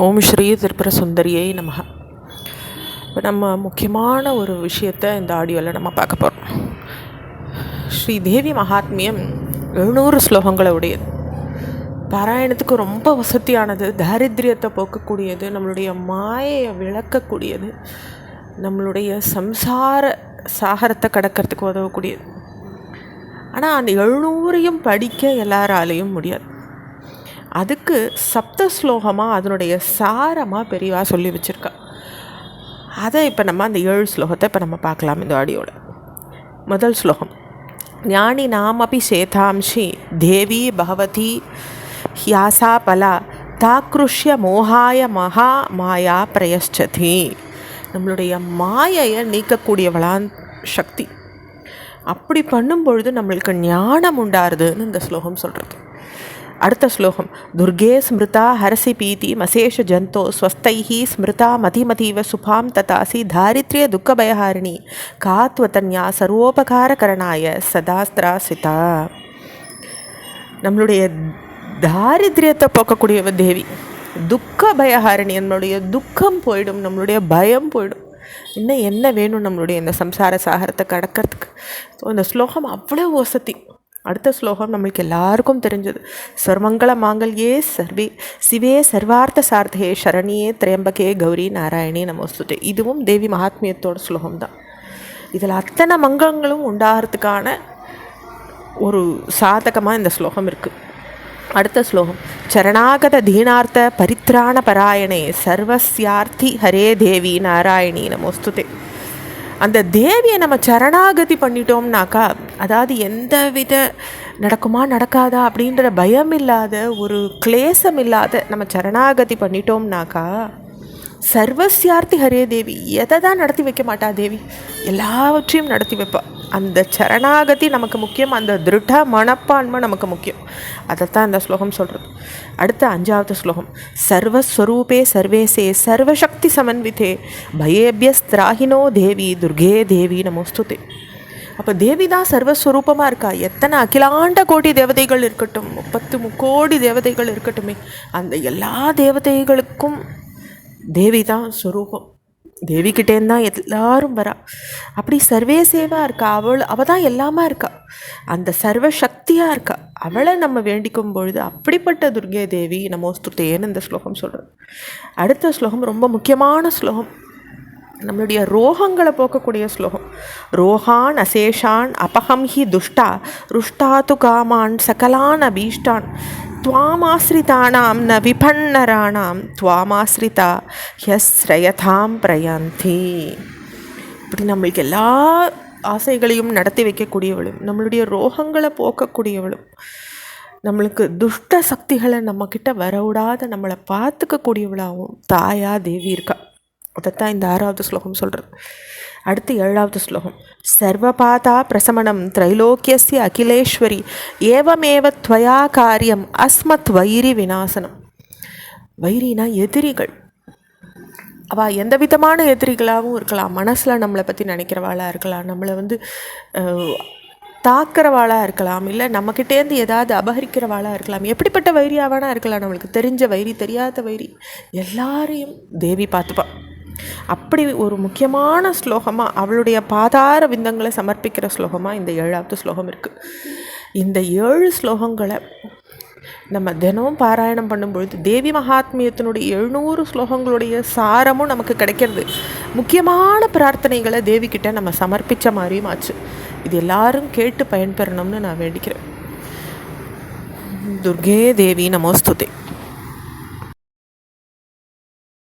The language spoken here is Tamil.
ஓம் ஸ்ரீ திரிபுர சுந்தரியை நமஹ. இப்போ நம்ம முக்கியமான ஒரு விஷயத்தை இந்த ஆடியோவில் நம்ம பார்க்க போகிறோம். ஸ்ரீ தேவி மகாத்மியம் 700 ஸ்லோகங்களை உடையது. பாராயணத்துக்கு ரொம்ப வசதியானது, தாரித்ரியத்தை போக்கக்கூடியது, நம்மளுடைய மாயையை விளக்கக்கூடியது, நம்மளுடைய சம்சார சாகரத்தை கடக்கிறதுக்கு உதவக்கூடியது. ஆனால் அந்த 700ஐயும் படிக்க எல்லாராலையும் முடியாது. அதுக்கு சப்த ஸ்லோகமாக அதனுடைய சாரமாக பெரியவா சொல்லி வச்சுருக்கா. அதை இப்போ நம்ம அந்த 7 ஸ்லோகத்தை இப்போ நம்ம பார்க்கலாம் இந்த ஆடியோவில். முதல் ஸ்லோகம். ஞானி நாமபி சேதாம்ஷி தேவி பகவதி ஹியாசா பலா தாக்ருஷ்ய மோகாய மகா மாயா பிரயஷ்சதி. நம்மளுடைய மாயையை நீக்கக்கூடியவளான் சக்தி. அப்படி பண்ணும்பொழுது நம்மளுக்கு ஞானம் உண்டாருதுன்னு இந்த ஸ்லோகம் சொல்கிறது. அடுத்த ஸ்லோகம். துர்கே ஸ்மிருதா ஹரசி பீதி மசேஷ ஜந்தோ ஸ்வஸ்தைஹி ஸ்மிருதா மதிமதீவ சுபாம் ததாசி தாரித்ரிய துக்கபயஹாரிணி காத்வதன்யா சர்வோபகாரகரணாய சதாஸ்திராசிதா. நம்மளுடைய தாரித்ரியத்தை போக்கக்கூடியவ தேவி. துக்க பயஹாரிணி. நம்மளுடைய துக்கம் போயிடும், நம்மளுடைய பயம் போயிடும். இன்னும் என்ன வேணும் நம்மளுடைய இந்த சம்சார சாகரத்தை கடக்கிறதுக்கு? ஸோ இந்த ஸ்லோகம் அவ்வளோ வசதி. அடுத்த ஸ்லோகம் நம்மளுக்கு எல்லாருக்கும் தெரிஞ்சது. சர்வமங்கள மாங்கல்யே சர்வே சிவே சர்வார்த்த சார்த்தே சரணியே திரையம்பகே கௌரி நாராயணி நமோஸ்துதே. இதுவும் தேவி மகாத்மியத்தோட ஸ்லோகம் தான். இதில் அத்தனை மங்களங்களும் உண்டாகிறதுக்கான ஒரு சாதகமாக இந்த ஸ்லோகம் இருக்குது. அடுத்த ஸ்லோகம். சரணாகத தீனார்த்த பரித்ராண பராயணே சர்வஸ்யார்த்தி ஹரே தேவி நாராயணி நமோஸ்துதே. அந்த தேவியை நம்ம சரணாகதி பண்ணிட்டோம்னாக்கா, அதாவது எந்த வித நடக்குமா நடக்காதா அப்படின்ற பயம் இல்லாத, ஒரு கிளேசம் இல்லாத நம்ம சரணாகதி பண்ணிட்டோம்னாக்கா, சர்வஸ்யார்த்தி ஹரே தேவி. எதை தான் நடத்தி வைக்க மாட்டா தேவி, எல்லாவற்றையும் நடத்தி வைப்பா. அந்த சரணாகதி நமக்கு முக்கியம், அந்த திருட மனப்பான்மை நமக்கு முக்கியம். அதைத்தான் இந்த ஸ்லோகம் சொல்கிறது. அடுத்த 5வது ஸ்லோகம். சர்வஸ்வரூபே சர்வேசே சர்வசக்தி சமன்விதே பயேபியஸ்திராஹினோ தேவி துர்கே தேவி நமோஸ்துதே. அப்போ தேவி தான் சர்வஸ்வரூபமாக இருக்கா. எத்தனை அகிலாண்ட கோடி தேவதைகள் இருக்கட்டும், 30 கோடி தேவதைகள் இருக்கட்டுமே, அந்த எல்லா தேவதைகளுக்கும் தேவி தான் ஸ்வரூபம். தேவிக்கிட்டேன்னு தான் எல்லாரும் வரா. அப்படி சர்வேசேவாக இருக்கா. அவள் தான் எல்லாமே இருக்கா. அந்த சர்வசக்தியாக இருக்கா. அவளை நம்ம வேண்டிக்கும் பொழுது அப்படிப்பட்ட துர்கே தேவி நமோஸ்துதேன்னு இந்த ஸ்லோகம் சொல்கிறது. அடுத்த ஸ்லோகம் ரொம்ப முக்கியமான ஸ்லோகம். நம்மளுடைய ரோகங்களை போக்கக்கூடிய ஸ்லோகம். ரோஹான் அசேஷான் அபகம் ஹி துஷ்டா ருஷ்டாத்து காமான் சகலான் அபீஷ்டான் துவாமாஸ்ரிதானாம் ந விபன்னராணாம் துவாமாஸ்ரிதா ஹ்யஸ்ரயதாம் பிரயந்தி. இப்படி நம்மளுக்கு எல்லா ஆசைகளையும் நடத்தி வைக்கக்கூடியவளும், நம்மளுடைய ரோகங்களை போக்கக்கூடியவளும், நம்மளுக்கு துஷ்ட சக்திகளை நம்மக்கிட்ட வரவிடாத நம்மளை பார்த்துக்கக்கூடியவளாகவும் தாயா தேவி இருக்கா. அதைத்தான் இந்த 6வது ஸ்லோகம் சொல்கிறது. அடுத்து 7வது ஸ்லோகம். சர்வபாதா பிரசமனம் திரைலோக்கியஸ்ய அகிலேஸ்வரி ஏவமேவ த்வயா காரியம் அஸ்மத் வைரி விநாசனம். வைரினா எதிரிகள். அவள் எந்த விதமான எதிரிகளாகவும் இருக்கலாம். மனசில் நம்மளை பற்றி நினைக்கிறவாளாக இருக்கலாம், நம்மளை தாக்கிறவாளாக இருக்கலாம், இல்லை நம்மக்கிட்டேருந்து ஏதாவது அபகரிக்கிறவாளாக இருக்கலாம். எப்படிப்பட்ட வைரியாவானா இருக்கலாம். நம்மளுக்கு தெரிஞ்ச வைரி, தெரியாத வைரி, எல்லாரையும் தேவி பார்த்துப்பா. அப்படி ஒரு முக்கியமான ஸ்லோகமாக, அவளுடைய பாதார விந்தங்களை சமர்ப்பிக்கிற ஸ்லோகமாக இந்த 7வது ஸ்லோகம் இருக்குது. இந்த 7 ஸ்லோகங்களை நம்ம தினமும் பாராயணம் பண்ணும்பொழுது தேவி மகாத்மியத்தினுடைய 700 ஸ்லோகங்களுடைய சாரமும் நமக்கு கிடைக்கிறது. முக்கியமான பிரார்த்தனைகளை தேவிக்கிட்ட நம்ம சமர்ப்பித்த மாதிரியும் ஆச்சு. இது எல்லாரும் கேட்டு பயன்பெறணும்னு நான் வேண்டிக்கிறேன். துர்கே தேவி நமோஸ்துதே.